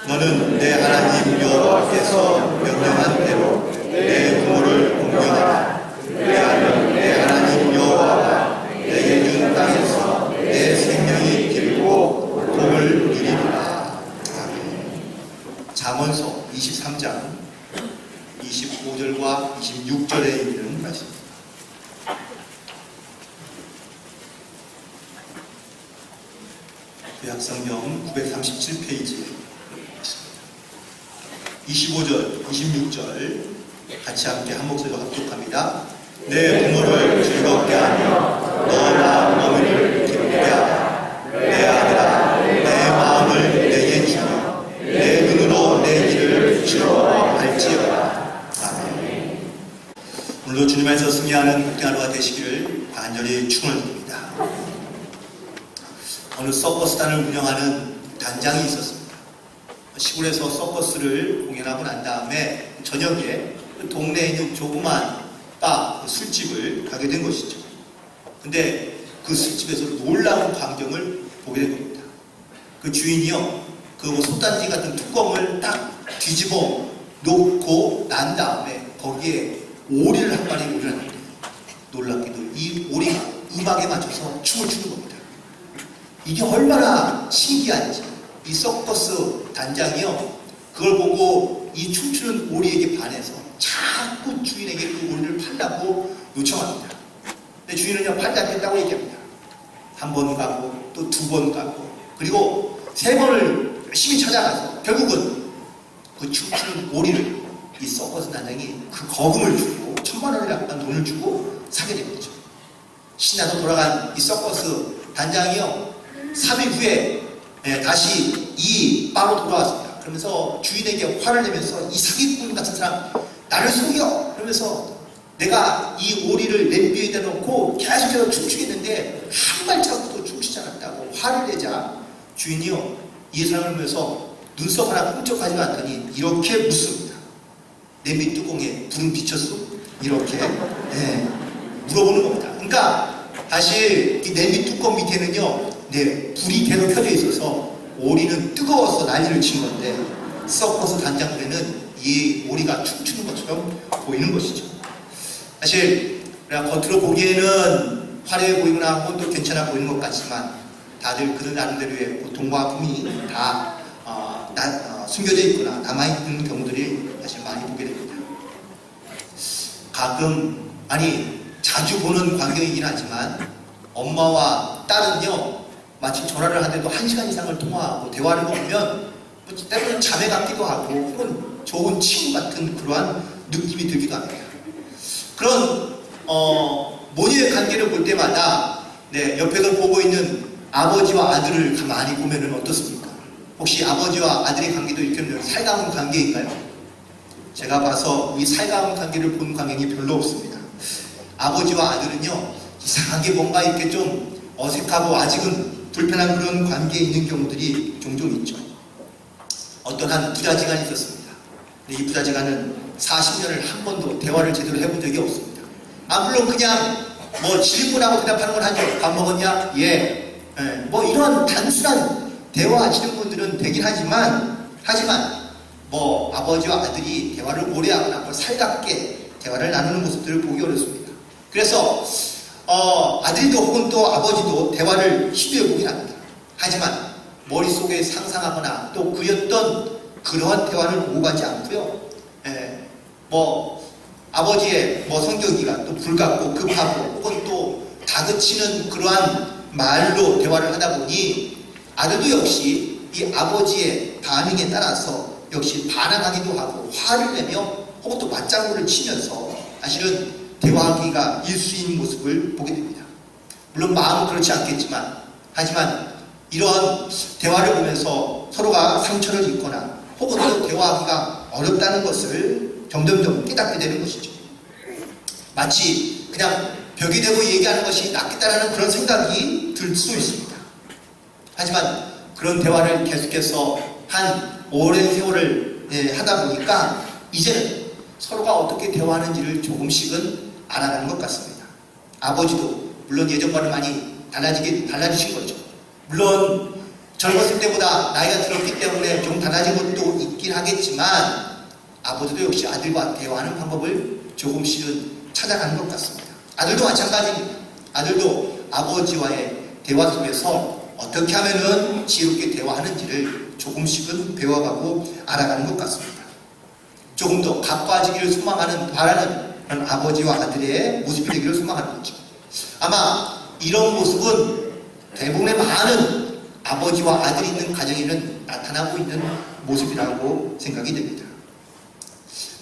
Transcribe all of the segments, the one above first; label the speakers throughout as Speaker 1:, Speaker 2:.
Speaker 1: 너는 내 하나님 여호와께서 명령한 대로 내 부모를 공경하라. 그리하면 내 하나님 여호와가 내게 준 땅에서 내 생명이 길고 복을 누리리라. 아멘. 잠언서 23장 25절과 26절에 있는 말씀입니다. 구약성경 937페이지에 있습니다. 25절, 26절 같이 함께 한 목소리로 합독합니다. 내 부모를 즐겁게 하며 너나 어머니를 기쁘게 하라. 내 아들아, 내 마음을 내게 주며 내 눈으로 내 길을 즐거워할지어다. 아멘. 오늘도 주님 안에서 승리하는 복된 하루가 되시기를 간절히 축원드립니다. 어느 서커스단을 운영하는 단장이 있었습니다. 시골에서 서커스를 공연하고 난 다음에 저녁에 동네에 있는 조그만 바 술집을 가게 된 것이죠. 근데 그 술집에서 놀라운 광경을 보게 된 겁니다. 그 주인이요, 그 솥단지 같은 뚜껑을 딱 뒤집어 놓고 난 다음에 거기에 오리를 한 마리 올려놨는데 놀랍게도 이 오리가 음악에 맞춰서 춤을 추는 겁니다. 이게 얼마나 신기한지 이 서커스 단장이요, 그걸 보고 이 춤추는 오리에게 반해서 자꾸 주인에게 그 오리를 팔라고 요청합니다. 근데 주인은요, 팔지 않겠다고 얘기합니다. 한 번 가고 또 두 번 가고 그리고 세 번을 열심히 찾아가서 결국은 그 춤추는 오리를 이 서커스 단장이 그 거금을 주고 10,000,000원이라는 돈을 주고 사게 된 거죠. 신나서 돌아간 이 서커스 단장이요, 3일 후에 다시 이 바로 돌아왔습니다. 그러면서 주인에게 화를 내면서 이 사기꾼 같은 사람 나를 속여! 그러면서 내가 이 오리를 냄비에다 놓고 계속해서 춤추겠는데 한 발자국도 춤추지 않았다고 화를 내자 주인이요, 이 사람을 보면서 눈썹 하나 끔찍하지도 않더니 이렇게 묻습니다. 냄비 뚜껑에 불은 비쳤어? 이렇게 물어보는 겁니다. 그러니까 사실 이 냄비 뚜껑 밑에는요, 불이 계속 켜져 있어서 오리는 뜨거워서 난리를 친 건데 서커스 단장 눈에는 이 오리가 춤추는 것처럼 보이는 것이죠. 사실 겉으로 보기에는 화려해 보이거나 혹은 또 괜찮아 보이는 것 같지만 다들 그들 나름대로의 고통과 아픔이 다 숨겨져 있거나 남아있는 경우들이 사실 많이 보게 됩니다. 가끔, 아니 자주 보는 광경이긴 하지만 엄마와 딸은요, 마치 전화를 하는데도 1시간 이상을 통화하고 대화를 보면 때로는 자매 같기도 하고 혹은 좋은 친구 같은 그러한 느낌이 들기도 합니다. 그런 모녀의 관계를 볼 때마다 옆에서 보고 있는 아버지와 아들을 가만히 보면 어떻습니까? 혹시 아버지와 아들의 관계도 이렇게 살가운 관계인가요? 제가 봐서 이 살가운 관계를 본 광경이 별로 없습니다. 아버지와 아들은요, 이상하게 뭔가 이렇게 좀 어색하고 아직은 불편한 그런 관계에 있는 경우들이 종종 있죠. 어떤 한 부자지간이 있었습니다. 이 부자지간은 40년을 한 번도 대화를 제대로 해본 적이 없습니다. 물론 그냥 질문하고 대답하는 건 하죠. 밥 먹었냐? 예. 이런 단순한 대화하시는 분들은 되긴 하지만 아버지와 아들이 대화를 오래 하거나 살갑게 대화를 나누는 모습들을 보기 어렵습니다. 그래서 아들도 혹은 또 아버지도 대화를 시도해보긴 합니다. 하지만 머릿속에 상상하거나 또 그렸던 그러한 대화를 오가지 않고요, 아버지의 성격이가 또 불같고 급하고 혹은 또 다그치는 그러한 말로 대화를 하다 보니 아들도 역시 이 아버지의 반응에 따라서 역시 반항하기도 하고 화를 내며 혹은 또 맞장구를 치면서 사실은 대화하기가 일수인 모습을 보게 됩니다. 물론 마음은 그렇지 않겠지만 하지만 이러한 대화를 보면서 서로가 상처를 입거나 혹은 또 대화하기가 어렵다는 것을 점점점 깨닫게 되는 것이죠. 마치 그냥 벽이 되고 얘기하는 것이 낫겠다라는 그런 생각이 들 수 있습니다. 하지만 그런 대화를 계속해서 한 오랜 세월을 하다 보니까 이제는 서로가 어떻게 대화하는지를 조금씩은 알아가는 것 같습니다. 아버지도 물론 예전과는 많이 달라지신 거죠. 물론 젊었을 때보다 나이가 들었기 때문에 좀 달라진 것도 있긴 하겠지만 아버지도 역시 아들과 대화하는 방법을 조금씩은 찾아가는 것 같습니다. 아들도 마찬가지입니다. 아들도 아버지와의 대화 속에서 어떻게 하면은 지혜롭게 대화하는지를 조금씩은 배워가고 알아가는 것 같습니다. 조금 더 가까워지기를 소망하는 바라는 그런 아버지와 아들의 모습이 되기를 소망하는 거죠. 아마 이런 모습은 대부분의 많은 아버지와 아들이 있는 가정에는 나타나고 있는 모습이라고 생각이 됩니다.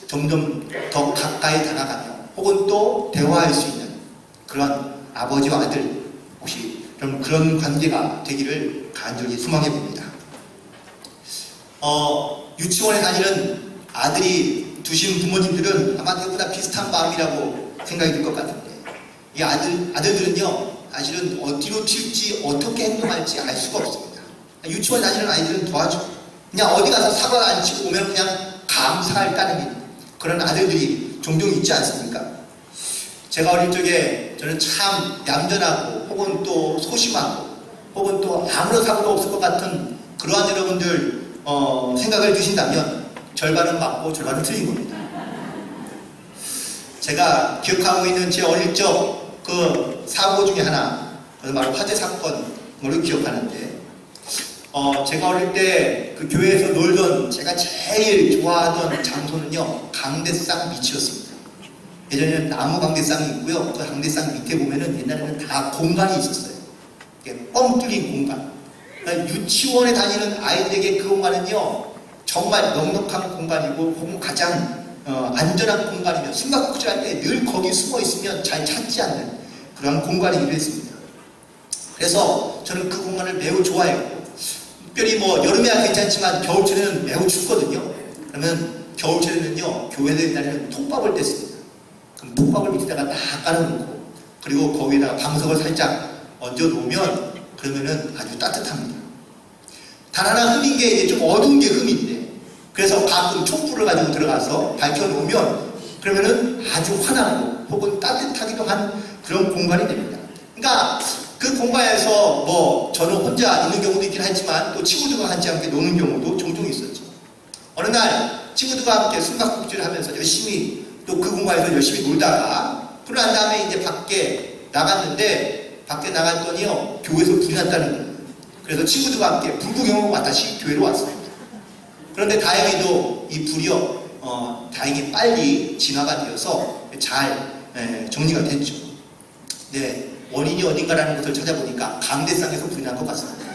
Speaker 1: 점점 더 가까이 다가가며 혹은 또 대화할 수 있는 그런 아버지와 아들, 혹시 그런 관계가 되기를 간절히 소망해 봅니다. 유치원에 다니는 아들이 두신 부모님들은 아마 대부분 다 비슷한 마음이라고 생각이 들 것 같은데, 이 아들들은요 사실은 어디로 튈지 어떻게 행동할지 알 수가 없습니다. 유치원 다니는 아이들은 더하죠. 그냥 어디 가서 사과 안 치고 오면 그냥 감사할 따름인 그런 아들들이 종종 있지 않습니까? 제가 어릴 적에 저는 참 얌전하고 혹은 또 소심하고 혹은 또 아무런 사고도 없을 것 같은 그러한 여러분들 생각을 드신다면 절반은 맞고 절반은 틀린 겁니다. 제가 기억하고 있는 제 어릴 적 그 사고 중에 하나, 그래서 바로 화재 사건으로 기억하는데, 제가 어릴 때 그 교회에서 놀던 제가 제일 좋아하던 장소는요 강대상 밑이었습니다. 예전에는 나무 강대상이 있고요, 그 강대상 밑에 보면은 옛날에는 다 공간이 있었어요. 뻥 뚫린 공간. 그러니까 유치원에 다니는 아이들에게 그 공간은요 정말 넉넉한 공간이고 혹은 가장 안전한 공간이며 숨바꼭질할 때 늘 거기 숨어 있으면 잘 찾지 않는 그런 공간이기도 했습니다. 그래서 저는 그 공간을 매우 좋아했고, 특별히 뭐 여름에야 괜찮지만 겨울철에는 매우 춥거든요. 그러면 겨울철에는요 교회에 옛날에는 톱밥을 뗐습니다. 그럼 톱밥을 밑에다가 딱 깔아놓고 그리고 거기에다가 방석을 살짝 얹어 놓으면 그러면은 아주 따뜻합니다. 단 하나 흠인 게 이제 좀 어두운 게 흠인데, 그래서 가끔 촛불을 가지고 들어가서 밝혀놓으면 그러면은 아주 환하고 혹은 따뜻하기도 한 그런 공간이 됩니다. 그러니까 그 공간에서 뭐 저는 혼자 있는 경우도 있긴 하지만 또 친구들과 같이 함께 노는 경우도 종종 있었죠. 어느 날 친구들과 함께 숨바꼭질을 하면서 열심히 또 그 공간에서 열심히 놀다가 그러고 난 다음에 이제 밖에 나갔는데, 밖에 나갔더니요 교회에서 불이 났다는 거예요. 그래서 친구들과 함께 불구경하고 다시 교회로 왔습니다. 그런데 다행히도 이 불이요 다행히 빨리 진화가 되어서 잘 정리가 됐죠. 네, 원인이 어딘가라는 것을 찾아보니까 강대상에서 불이 난 것 같습니다.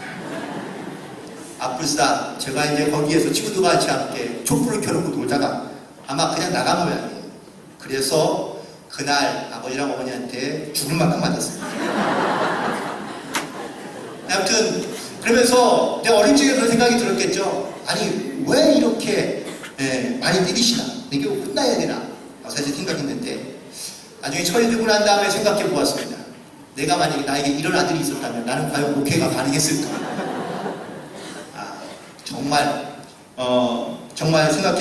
Speaker 1: 아뿔싸 제가 이제 거기에서 친구들과 같이 함께 촛불을 켜놓고 놀다가 아마 그냥 나간 모양이에요. 그래서 그날 아버지랑 어머니한테 죽을 만큼 맞았습니다. 아무튼 그러면서 내가 어린 적에 그런 생각이 들었겠죠. 아니 왜 이렇게 많이 때리시나, 이게 혼나야 되나 사실 생각했는데, 나중에 철이 들고 난 다음에 생각해 보았습니다. 내가 만약에 나에게 이런 아들이 있었다면 나는 과연 목회가 가능했을까? 정말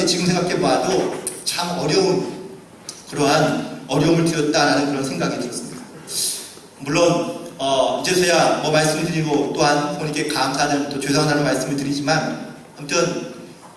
Speaker 1: 지금 생각해 봐도 참 어려운 그러한 어려움을 드렸다라는 그런 생각이 들었습니다. 물론 이제서야 뭐 말씀을 드리고 또한 부모님께 감사하는 또 죄송하다는 말씀을 드리지만, 아무튼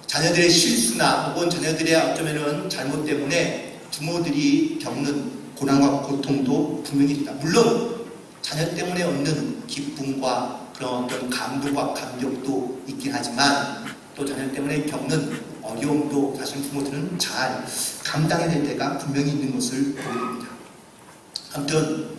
Speaker 1: 자녀들의 실수나 혹은 자녀들의 어쩌면은 잘못 때문에 부모들이 겪는 고난과 고통도 분명히 있다. 물론 자녀 때문에 얻는 기쁨과 그런 어떤 감동과 감격도 있긴 하지만 또 자녀 때문에 겪는 어려움도 사실 부모들은 잘 감당해낼 때가 분명히 있는 것을 보게 됩니다. 아무튼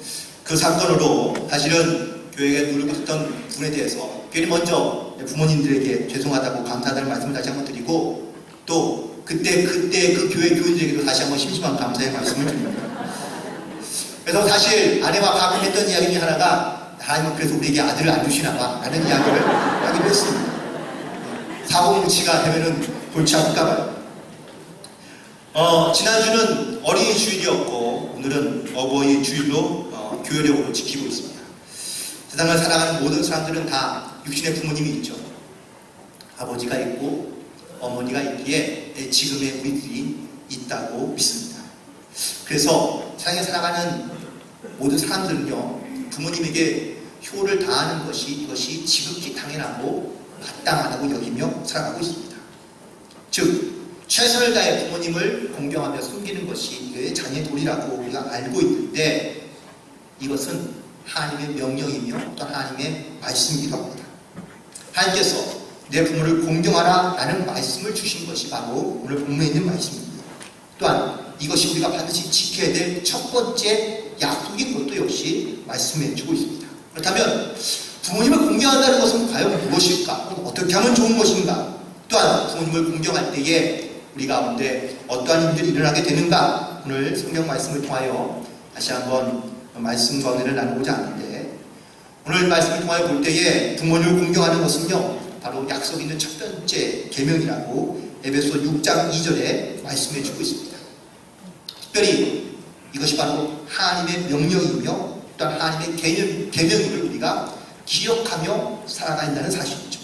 Speaker 1: 그 사건으로 사실은 교회에 누리고 있었던 분에 대해서 괜히 먼저 부모님들에게 죄송하다고 감사하다는 말씀을 다시 한번 드리고, 또 그때 그 교회 교인들에게도 다시 한번 심심한 감사의 말씀을 드립니다. 그래서 사실 아내와 가끔 했던 이야기 중에 하나가, 하나님은 그래서 우리에게 아들을 안 주시나 봐 라는 이야기를 하기도 했습니다. 사고뭉치가 되면은 골치 아플까봐요. 지난주는 어린이 주일이었고 오늘은 어버이 주일로 교회력으로 지키고 있습니다. 세상을 살아가는 모든 사람들은 다 육신의 부모님이 있죠. 아버지가 있고 어머니가 있기에 지금의 우리들이 있다고 믿습니다. 그래서 세상에 살아가는 모든 사람들은요 부모님에게 효를 다하는 것이 이것이 지극히 당연하고 마땅하다고 여기며 살아가고 있습니다. 즉 최선을 다해 부모님을 공경하며 섬기는 것이 이거의 자녀의 도리라고 우리가 알고 있는데 이것은 하나님의 명령이며 또 하나님의 말씀이기도 합니다. 하나님께서 내 부모를 공경하라 라는 말씀을 주신 것이 바로 오늘 본문에 있는 말씀입니다. 또한 이것이 우리가 반드시 지켜야 될 첫 번째 약속인 것도 역시 말씀해 주고 있습니다. 그렇다면 부모님을 공경한다는 것은 과연 무엇일까? 어떻게 하면 좋은 것인가? 또한 부모님을 공경할 때에 우리 가운데 어떠한 일들이 일어나게 되는가? 오늘 성경 말씀을 통하여 다시 한번 말씀 가운데를 나누고자 하는데 오늘 말씀을 통하여 볼 때에 부모님을 공경하는 것은요 바로 약속 있는 첫 번째 계명이라고 에베소 6장 2절에 말씀해 주고 있습니다. 특별히 이것이 바로 하나님의 명령이며 또한 하나님의 계명임을 우리가 기억하며 살아간다는 사실이죠.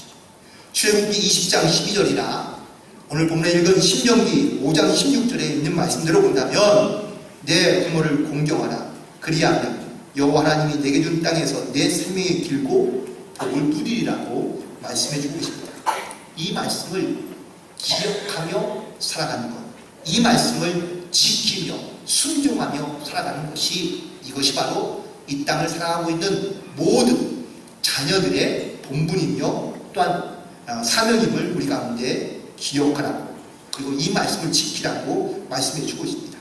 Speaker 1: 출애굽기 20장 12절이나 오늘 본문에 읽은 신명기 5장 16절에 있는 말씀대로 본다면 내 부모를 공경하라. 그리하면 여호와 하나님이 내게 준 땅에서 내 생명이 길고 복을 누리리라고 말씀해주고 있습니다. 이 말씀을 기억하며 살아가는 것, 이 말씀을 지키며 순종하며 살아가는 것이 이것이 바로 이 땅을 살아가고 있는 모든 자녀들의 본분이며 또한 사명임을 우리 가운데 기억하라고 그리고 이 말씀을 지키라고 말씀해 주고 있습니다.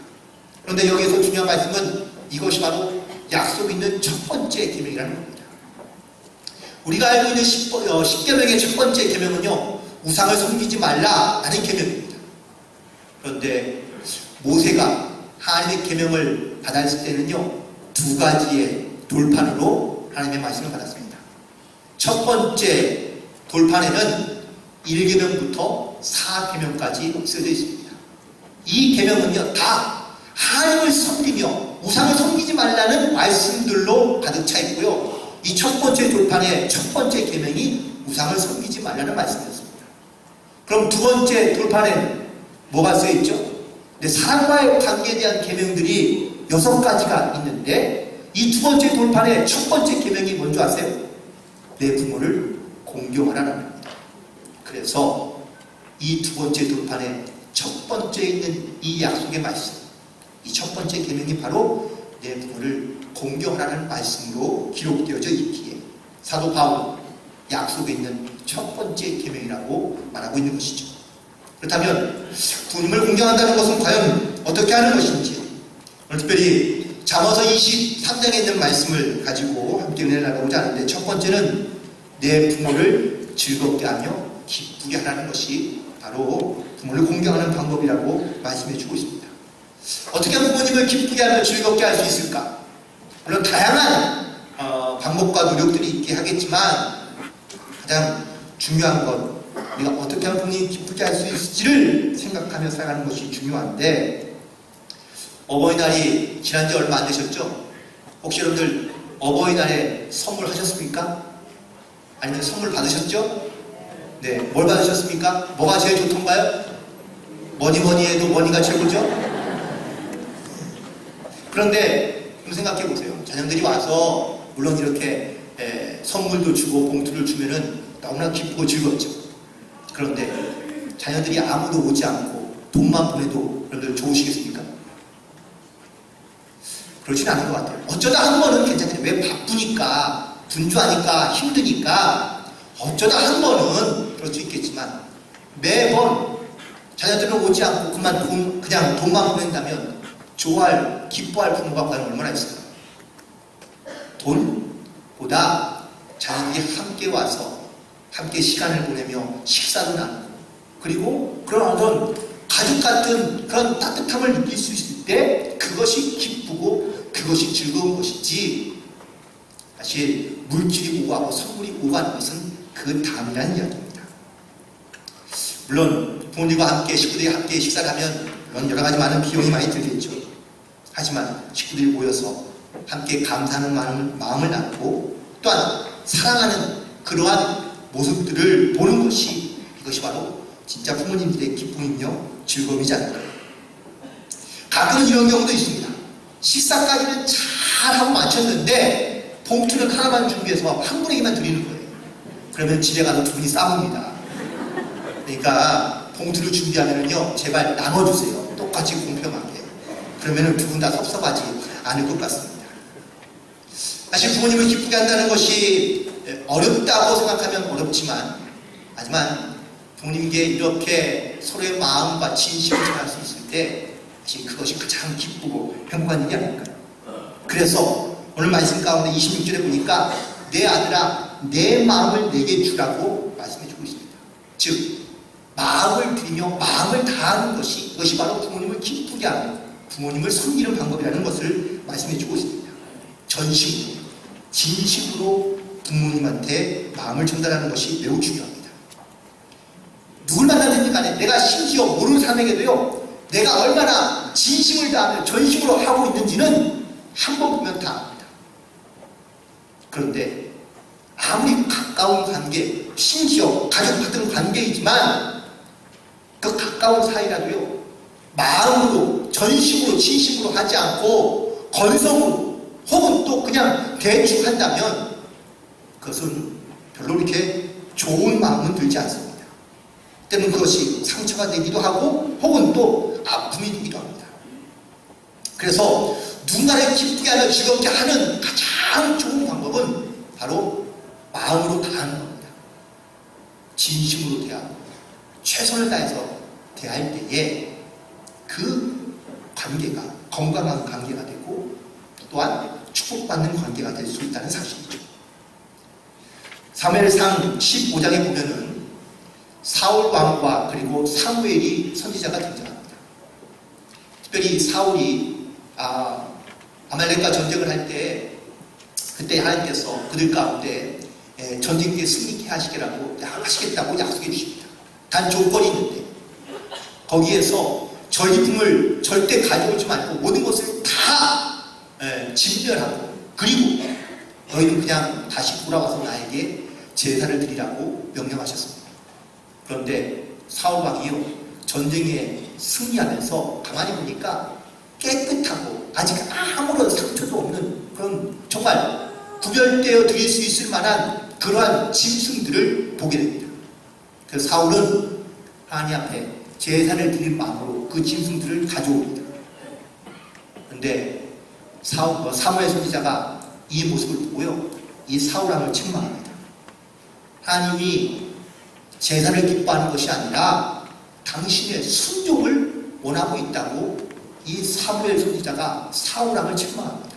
Speaker 1: 그런데 여기에서 중요한 말씀은 이것이 바로 약속 있는 첫 번째 계명이라는 겁니다. 우리가 알고 있는 10계명의 첫 번째 계명은요 우상을 섬기지 말라라는 계명입니다. 그런데 모세가 하나님의 계명을 받았을 때는요 두 가지의 돌판으로 하나님의 말씀을 받았습니다. 첫 번째 돌판에는 1계명부터 4계명까지 쓰여져 있습니다. 이 계명은요 다 하나님을 섬기며 우상을 섬기지 말라는 말씀들로 가득 차 있고요. 이 첫 번째 돌판의 첫 번째 계명이 우상을 섬기지 말라는 말씀이었습니다. 그럼 두 번째 돌판에는 뭐가 쓰여 있죠? 사람과의 관계에 대한 계명들이 6가지가 있는데 이 두 번째 돌판의 첫 번째 계명이 뭔지 아세요? 내 부모를 공경하라는 겁니다. 그래서 이 두 번째 돌판의 첫 번째 있는 이 약속의 말씀, 이 첫 번째 계명이 바로 내 부모를 공경하라는 말씀으로 기록되어져 있기에 사도 바울은 약속에 있는 첫 번째 계명이라고 말하고 있는 것이죠. 그렇다면 부모님을 공경한다는 것은 과연 어떻게 하는 것인지 오늘 특별히 잠언서 23장에 있는 말씀을 가지고 함께 은혜를 나누고자 하는데 첫 번째는 내 부모를 즐겁게 하며 기쁘게 하라는 것이 바로 부모를 공경하는 방법이라고 말씀해 주고 있습니다. 어떻게 하면 부모님을 기쁘게 하며 즐겁게 할 수 있을까? 물론 다양한 방법과 노력들이 있게 하겠지만 가장 중요한 건 우리가 어떻게 하면 부모님이 기쁘게 할 수 있을지를 생각하며 살아가는 것이 중요한데 어버이날이 지난 지 얼마 안 되셨죠? 혹시 여러분들 어버이날에 선물하셨습니까? 아니면 선물 받으셨죠? 네, 뭘 받으셨습니까? 뭐가 제일 좋던가요? 뭐니 해도 뭐니가 최고죠? 그런데 좀 생각해 보세요. 자녀들이 와서 물론 이렇게 선물도 주고 봉투를 주면은 너무나 기쁘고 즐겁죠. 그런데 자녀들이 아무도 오지 않고 돈만 보내도 여러분들 좋으시겠습니까? 그렇진 않은 것 같아요. 어쩌다 한 번은 괜찮아요. 왜 바쁘니까 분주하니까 힘드니까 어쩌다 한 번은 그럴 수 있겠지만 매번 자녀들은 오지 않고 그냥 돈만 보낸다면 좋아할, 기뻐할 부모가 과연 얼마나 있을까요? 돈보다 자녀들이 함께 와서 함께 시간을 보내며 식사도 나누고 그리고 그런 어떤 가족 같은 그런 따뜻함을 느낄 수 있을 때 그것이 기쁘고 그것이 즐거운 것이지 사실 물질이 오가고 선물이 오가는 것은 그 다음이라는 이야기입니다. 물론 부모님과 함께 식구들이 함께 식사를 하면 물론 여러 가지 많은 비용이 많이 들겠죠. 하지만 식구들이 모여서 함께 감사하는 마음을 나누고 또한 사랑하는 그러한 모습들을 보는 것이 이것이 바로 진짜 부모님들의 기쁨이며 즐거움이지 않을까요? 가끔은 이런 경우도 있습니다. 식사까지는 잘 하고 마쳤는데 봉투는 하나만 준비해서 한 분에게만 드리는 거예요. 그러면 집에 가서 두 분이 싸웁니다. 그러니까 봉투를 준비하면요, 제발 나눠주세요. 똑같이 공평하게. 그러면은 두 분 다 섭섭하지 않을 것 같습니다. 사실 부모님을 기쁘게 한다는 것이 어렵다고 생각하면 어렵지만, 하지만 부모님께 이렇게 서로의 마음과 진심을 전할 수 있을 때 사실 그것이 가장 기쁘고 행복한 일이 아닐까요? 그래서 오늘 말씀 가운데 26절에 보니까 내 아들아 내 마음을 내게 주라고 말씀해주고 있습니다. 즉 마음을 드리며 마음을 다하는 것이, 그것이 바로 부모님을 기쁘게 하는, 부모님을 섬기는 방법이라는 것을 말씀해주고 있습니다. 전심으로, 진심으로 부모님한테 마음을 전달하는 것이 매우 중요합니다. 누굴 만나든지 간에 내가 심지어 모르는 사람에게도요, 내가 얼마나 진심을 다하며 전심으로 하고 있는지는 한 번 보면 다 압니다. 그런데 아무리 가까운 관계, 심지어 가족 같은 관계이지만 그 가까운 사이라도요, 마음으로, 전심으로, 진심으로 하지 않고 건성으로 혹은 또 그냥 대충 한다면 그것은 별로 이렇게 좋은 마음은 들지 않습니다. 때문에 그것이 상처가 되기도 하고 혹은 또 아픔이 되기도 합니다. 그래서 누군가를 기쁘게 하며 즐겁게 하는 가장 좋은 방법은 바로 마음으로 다하는 겁니다. 진심으로 대하고 최선을 다해서 대할 때에 그 관계가 건강한 관계가 되고 또한 축복받는 관계가 될 수 있다는 사실이죠. 사무엘상 15장에 보면은 사울 왕과 그리고 사무엘이 선지자가 등장합니다. 특별히 사울이 아말렉과 전쟁을 할 때 그때 하나님께서 그들 가운데 전쟁에 승리케 하시겠다고 약속해 주십니다. 단 조건이 있는데 거기에서 전리품을 절대 가져오지 말고 모든 것을 다 진멸하고 그리고 너희는 그냥 다시 돌아와서 나에게 제사를 드리라고 명령하셨습니다. 그런데 사울 왕이요, 전쟁에 승리하면서 가만히 보니까 깨끗하고 아직 아무런 상처도 없는 그런 정말 구별되어 드릴 수 있을 만한 그러한 짐승들을 보게 됩니다. 그래서 사울은 하나님 앞에 제사를 드릴 마음으로 그 짐승들을 가져옵니다. 그런데 사무엘 선지자가 이 모습을 보고요, 이 사울 왕을 책망합니다. 하나님이 제사를 기뻐하는 것이 아니라 당신의 순종을 원하고 있다고 이 사무엘 선지자가 사울 왕을 책망합니다.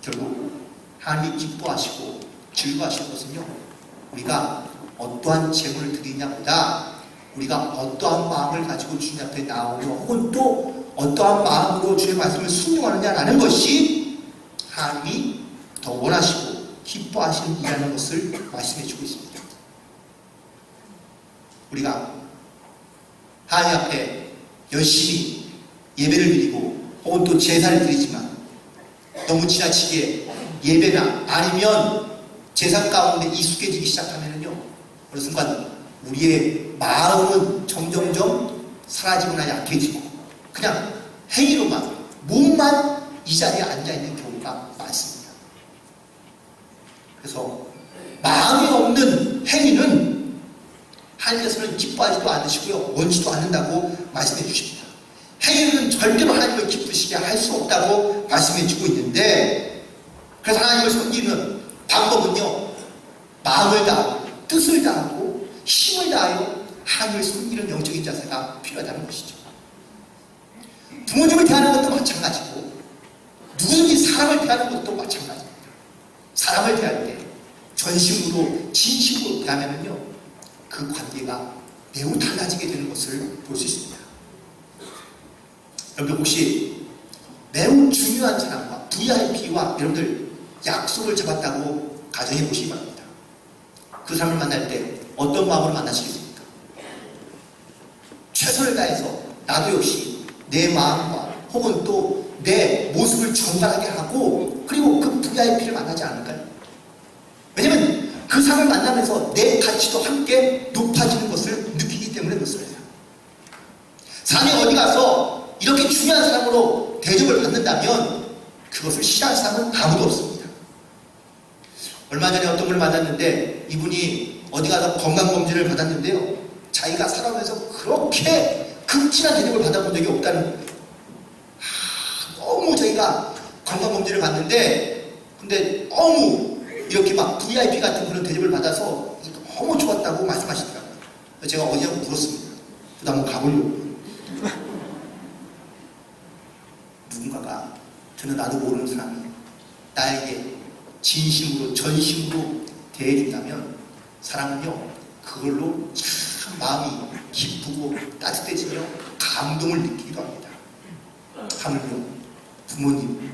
Speaker 1: 결국 하나님이 기뻐하시고 즐거워하시는 것은요, 우리가 어떠한 제물을 드리냐보다 우리가 어떠한 마음을 가지고 주님 앞에 나오며 혹은 또 어떠한 마음으로 주의 말씀을 순종하느냐라는 것이 하나님이 더 원하시고 기뻐하시는 일이라는 것을 말씀해 주고 있습니다. 우리가 하나님 앞에 열심히 예배를 드리고 혹은 또 제사를 드리지만 너무 지나치게 예배나 아니면 제사 가운데 익숙해지기 시작하면요, 어느 순간 우리의 마음은 점점점 사라지거나 약해지고 그냥 행위로만, 몸만 이 자리에 앉아있는 경우가 많습니다. 그래서 마음이 없는 행위는 하나님께서는 기뻐하지도 않으시고요, 원치도 않는다고 말씀해 주십니다. 행위는 절대로 하나님을 기쁘시게 할 수 없다고 말씀해 주고 있는데, 그래서 하나님을 섬기는 방법은요, 마음을 다하고 뜻을 다하고 힘을 다하여 하나님을 섬기는 영적인 자세가 필요하다는 것이죠. 부모님을 대하는 것도 마찬가지고 누구든지 사람을 대하는 것도 마찬가지입니다. 사람을 대할 때 전심으로 진심으로 대하면요, 그 관계가 매우 달라지게 되는 것을 볼 수 있습니다. 여러분들 혹시 매우 중요한 사람과 VIP와 여러분들 약속을 잡았다고 가정해 보시기 바랍니다. 그 사람을 만날 때 어떤 마음으로 만나시겠습니까? 최선을 다해서 나도 역시 내 마음과 혹은 또 내 모습을 전달하게 하고 그리고 그 VIP를 만나지 않을까요? 왜냐면 그 사람을 만나면서 내 가치도 함께 높아지는 것을 느끼기 때문에 그렇습니다. 사람이 어디 가서 이렇게 중요한 사람으로 대접을 받는다면 그것을 싫어할 사람은 아무도 없습니다. 얼마 전에 어떤 분을 만났는데 이분이 어디 가서 건강검진을 받았는데요. 자기가 살아오면서 그렇게 극진한 대접을 받아본 적이 없다는 거예요. 너무 자기가 건강검진을 받는데 근데 너무 이렇게 막 VIP 같은 그런 대접을 받아서 너무 좋았다고 말씀하시더라고요. 제가 어디냐고 물었습니다. 저도 한번 가보려고. 누군가가 저는 나도 모르는 사람이 나에게 진심으로 전심으로 대해준다면 사람은요 그걸로 참 마음이 기쁘고 따뜻해지며 감동을 느끼기도 합니다. 하물며 부모님,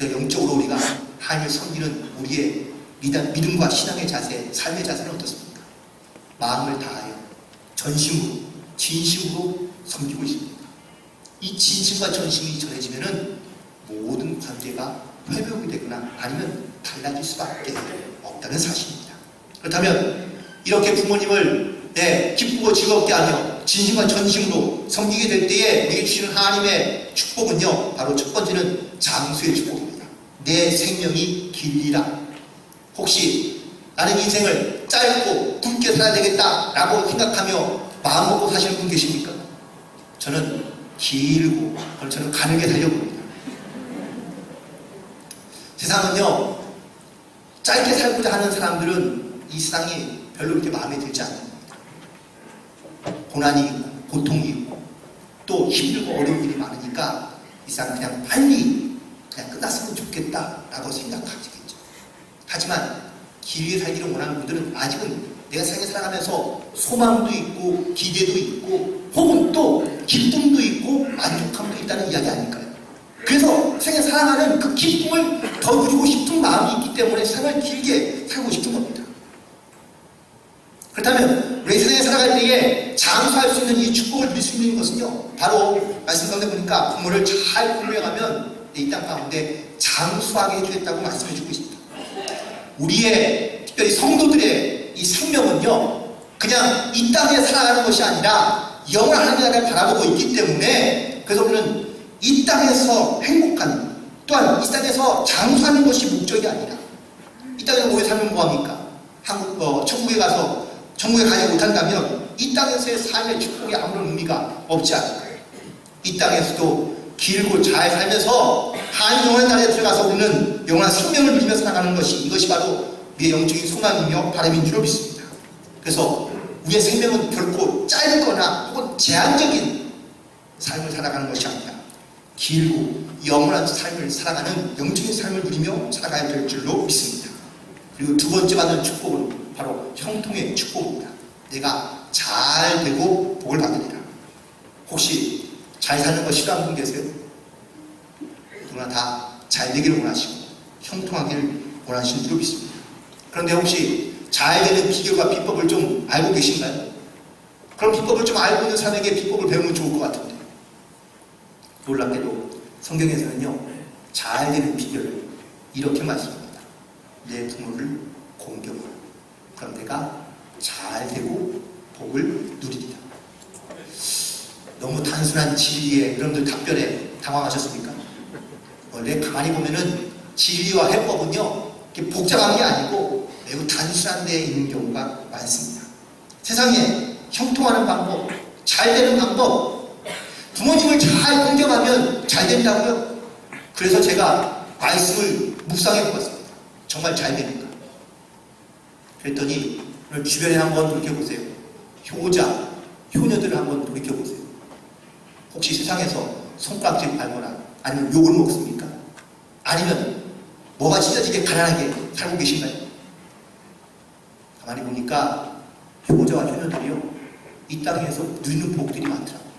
Speaker 1: 영적으로 우리가 하나님을 섬기는 우리의 믿음과 신앙의 자세, 삶의 자세는 어떻습니까? 마음을 다하여 전심으로 진심으로 섬기고 있습니다. 이 진심과 전심이 전해지면은 모든 관계가 회복이 되거나 아니면 달라질 수밖에 없다는 사실입니다. 그렇다면 이렇게 부모님을 기쁘고 즐겁게 하며 진심과 전심으로 섬기게 될 때에 우리에게 주시는 하나님의 축복은요 바로 첫 번째는 장수의 축복입니다. 내 생명이 길리라. 혹시 나는 인생을 짧고 굵게 살아야 되겠다라고 생각하며 마음 먹고 사시는 분 계십니까? 저는 길고 저는 가늘게 살려고 합니다. 세상은요 짧게 살고자 하는 사람들은 이 세상이 별로 그렇게 마음에 들지 않습니다. 고난이 있고 고통이 있고 또 힘들고 어려운 일이 많으니까 이 세상 그냥 빨리 그냥 끝났으면 좋겠다라고 생각하시겠죠. 하지만 길게 살기를 원하는 분들은 아직은 내가 세상에 살아가면서 소망도 있고 기대도 있고 혹은 또 기쁨도 있고 만족함도 있다는 이야기 아닐까요? 그래서 세상에 살아가는 그 기쁨을 더 누리고 싶은 마음이 있기 때문에 세상을 길게 살고 싶은 겁니다. 그렇다면 우리 세상에 살아갈 때에 장수할 수 있는 이 축복을 누릴 수 있는 것은요 바로 말씀 가운데 보니까 부모를 잘 공부해가면 이 땅 가운데 장수하게 해주겠다고 말씀해주고 있습니다. 우리의 특별히 성도들의 이 생명은요 그냥 이 땅에 살아가는 것이 아니라 영원한 하나님 나라를 바라보고 있기 때문에 그래서 우리는 이 땅에서 행복한 또한 이 땅에서 장수하는 것이 목적이 아니라 이 땅에서 오래 살면 뭐합니까? 천국에 가지 못한다면 이 땅에서의 삶의 축복이 아무런 의미가 없지 않을까요? 이 땅에서도 길고 잘 살면서 하나님 영원한 나라에 들어가서 우리는 영원한 생명을 누리며 살아가는 이것이 바로 우리의 영적인 소망이며 바람인 줄로 믿습니다. 그래서 우리의 생명은 결코 짧거나 혹은 제한적인 삶을 살아가는 것이 아니라 길고 영원한 삶을 살아가는 영적인 삶을 누리며 살아가야 될 줄로 믿습니다. 그리고 두 번째 받는 축복은 바로 형통의 축복입니다. 내가 잘 되고 복을 받으리라. 혹시 잘 사는 거 싫어하는 분 계세요? 누구나 다 잘 되기를 원하시고 형통하기를 원하시는 줄로 믿습니다. 그런데 혹시 잘 되는 비결과 비법을 좀 알고 계신가요? 그럼 비법을 좀 알고 있는 사람에게 비법을 배우면 좋을 것 같은데 놀랍게도 성경에서는요 잘 되는 비결을 이렇게 말씀합니다. 내 부모를 공경하라. 그럼 내가 잘 되고 복을 누리리라. 너무 단순한 진리에 여러분들 답변에 당황하셨습니까? 원래 가만히 보면은 진리와 해법은요 이렇게 복잡한 게 아니고 매우 단순한 데에 있는 경우가 많습니다. 세상에 형통하는 방법, 잘 되는 방법, 부모님을 잘 공경하면 잘 된다고요? 그래서 제가 말씀을 묵상해 보았습니다. 정말 잘 됩니까? 그랬더니 오늘 주변에 한번 돌이켜보세요. 효자, 효녀들을 한번 돌이켜보세요. 혹시 세상에서 손가락질 팔거나 아니면 욕을 먹습니까? 아니면 뭐가 찢어지게 가난하게 살고 계신가요? 가만히 보니까 효자와 효녀들이요 이 땅에서 누리는 복들이 많더라고요.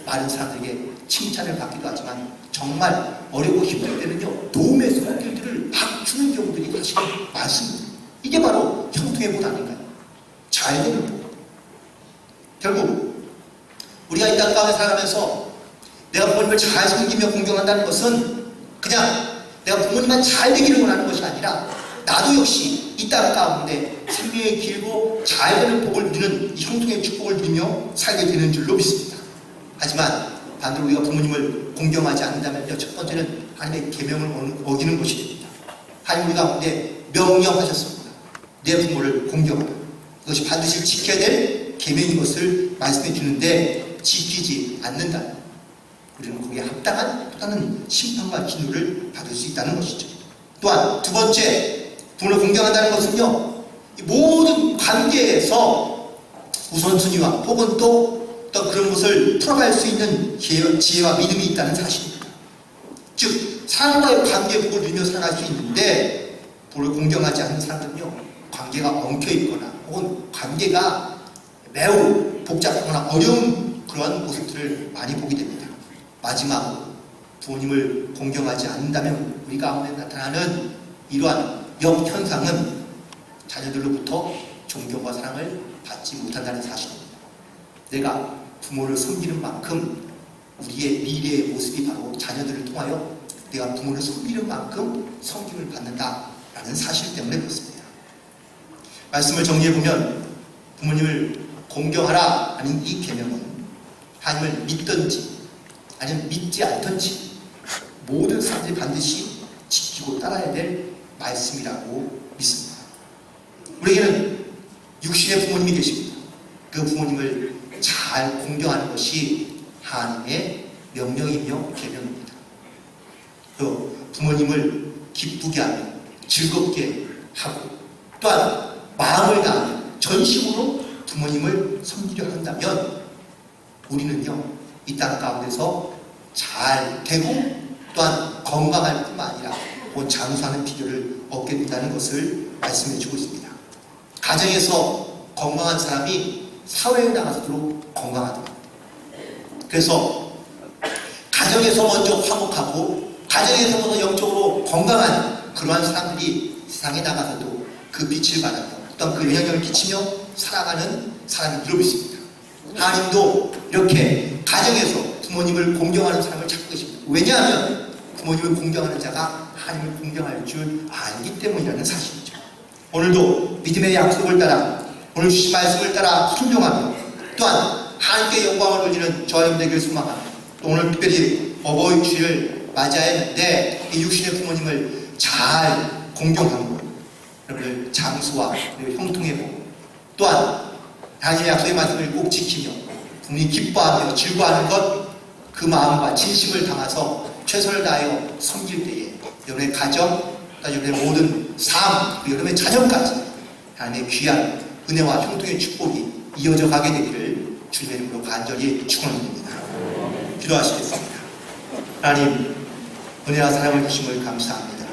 Speaker 1: 많은 사람들에게 칭찬을 받기도 하지만 정말 어렵고 힘들 때는요 도움의 손길들을 막 주는 경우들이 사실 많습니다. 이게 바로 형통의 복 아닌가요? 잘 되는 복. 결국 우리가 이 땅 가운데 살아가면서 내가 부모님을 잘 섬기며 공경한다는 것은 그냥 내가 부모님만 잘 되기를 원하는 것이 아니라 나도 역시 이 땅 가운데 생명이 길고 잘 되는 복을 누리는 이 형통의 축복을 누리며 살게 되는 줄로 믿습니다. 하지만 반대로 우리가 부모님을 공경하지 않는다면요, 첫 번째는 하나님의 계명을 어기는 것이 됩니다. 하나님 우리 가운데 명령하셨습니다. 내 부모를 공경하라. 이것이 반드시 지켜야 될 계명인 것을 말씀해 주는데 지키지 않는다. 우리는 거기에 합당한 또 다른 심판과 진노를 받을 수 있다는 것이죠. 또한 두 번째, 부모를 공경한다는 것은요, 이 모든 관계에서 우선순위와 혹은 또 어떤 그런 것을 풀어갈 수 있는 지혜와 믿음이 있다는 사실입니다. 즉 사람과의 관계복을 누리며 살아갈 수 있는데 부모를 공경하지 않는 사람들은요, 관계가 엉켜있거나 혹은 관계가 매우 복잡하거나 어려운 그러한 모습들을 많이 보게 됩니다. 마지막으로 부모님을 공경하지 않는다면 우리 가운데 나타나는 이러한 역현상은 자녀들로부터 존경과 사랑을 받지 못한다는 사실입니다. 내가 부모를 섬기는 만큼 우리의 미래의 모습이 바로 자녀들을 통하여 내가 부모를 섬기는 만큼 섬김을 받는다라는 사실 때문에 그렇습니다. 말씀을 정리해보면 부모님을 공경하라 하는 이 계명은 하나님을 믿든지 아니면 믿지 않든지 모든 사람들이 반드시 지키고 따라야 될 말씀이라고 믿습니다. 우리에게는 육신의 부모님이 계십니다. 그 부모님을 잘 공경하는 것이 하나님의 명령이며 계명입니다. 그 부모님을 기쁘게 하며 즐겁게 하고 또한 마음을 다하며 전심으로 부모님을 섬기려 한다면 우리는요, 이 땅 가운데서 잘 되고 또한 건강할 뿐만 아니라 장수하는 비결을 얻게 된다는 것을 말씀해 주고 있습니다. 가정에서 건강한 사람이 사회에 나가서도 건강하다. 그래서 가정에서 먼저 화목하고 가정에서 먼저 영적으로 건강한 그러한 사람들이 세상에 나가서도 그 빛을 발하며 또한 그 영향력을 끼치며 살아가는 사람이 늘고 있습니다. 하나님도 이렇게 가정에서 부모님을 공경하는 사람을 찾고 계십니다. 왜냐하면 부모님을 공경하는 자가 하나님을 공경할 줄 알기 때문이라는 사실이죠. 오늘도 믿음의 약속을 따라 오늘 주신 말씀을 따라 순종하며 또한 하나님께 영광을 돌리는 저와 여러분 되기를 소망합니다. 또 오늘 특별히 어버이 주일을 맞이해야 하는데 이 육신의 부모님을 잘 공경하고 여러분들 장수와 형통의 복 또한 하나님의 약속의 말씀을 꼭 지키며 부모님이 기뻐하며 즐거워하는 것 그 마음과 진심을 담아서 최선을 다하여 섬길 때에 여러분의 가정, 여러분의 모든 삶, 그리고 여러분의 자녀까지 하나님의 귀한 은혜와 형통의 축복이 이어져 가게 되기를 주님의 이름으로 간절히 축원드립니다. 기도하시겠습니다. 하나님, 은혜와 사랑을 주심을 감사합니다.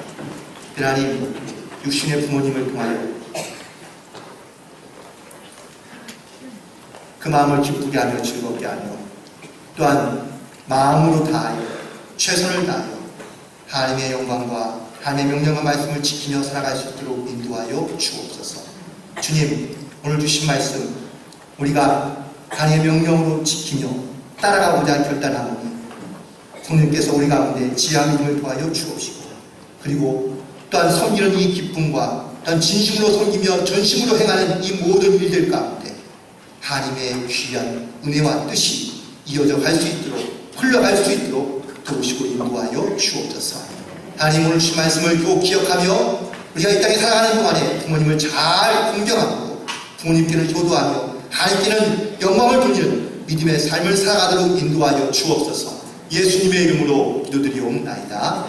Speaker 1: 하나님, 육신의 부모님을 통하여 그 마음을 기쁘게 하며 즐겁게 하며 또한 마음으로 다하여 최선을 다하여 하나님의 영광과 하나님의 명령과 말씀을 지키며 살아갈 수 있도록 인도하여 주옵소서. 주님, 오늘 주신 말씀 우리가 하나님의 명령으로 지키며 따라가고자 결단하오니 성령께서 우리 가운데 지혜와 믿음을 더하여 주옵시고 그리고 또한 섬기는 이 기쁨과 또한 진심으로 섬기며 전심으로 행하는 이 모든 일들 가운데 하나님의 귀한 은혜와 뜻이 이어져 갈 수 있도록 흘러갈 수 있도록 도우시고 인도하여 주옵소서. 하나님 오늘 주신 말씀을 꼭 기억하며 우리가 이 땅에 살아가는 동안에 부모님을 잘 공경하고 부모님께는 효도하며 하나님께는 영광을 돌리는 믿음의 삶을 살아가도록 인도하여 주옵소서. 예수님의 이름으로 기도드리옵나이다.